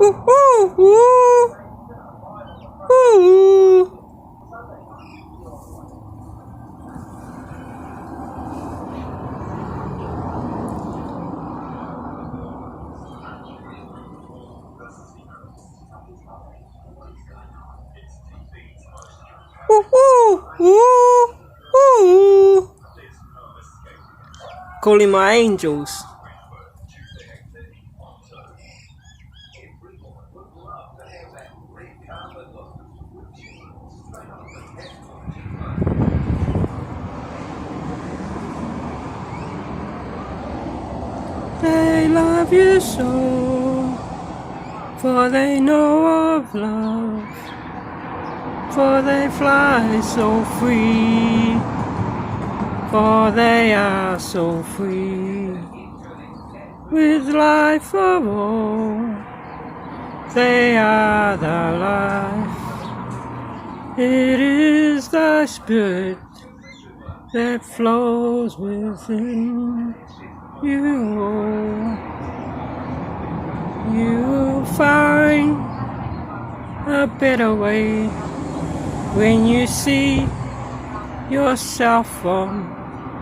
Ooh, ooh, ooh, ooh. Ooh, ooh, ooh, ooh. Calling my angels. They love you so, for they know of love, for they fly so free, for they are so free. With life of all, they are the life. It is the spirit that flows within you. You'll find a better way when you see yourself from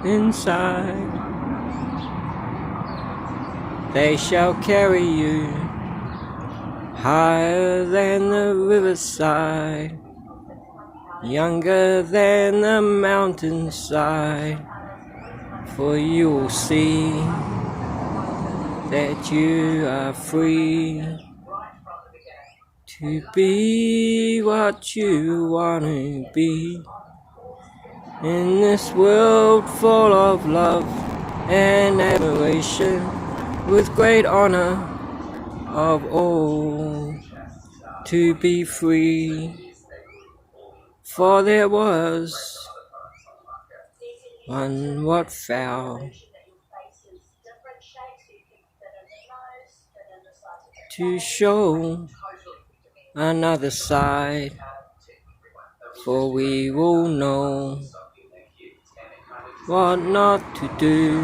inside. They shall carry you higher than the riverside, younger than the mountainside, for you'll see that you are free to be what you want to be in this world full of love and admiration, with great honor of all, to be free. For there was one what fell to show another side, for we will know what not to do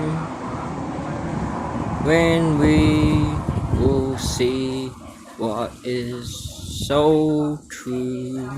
when we will see what is so true.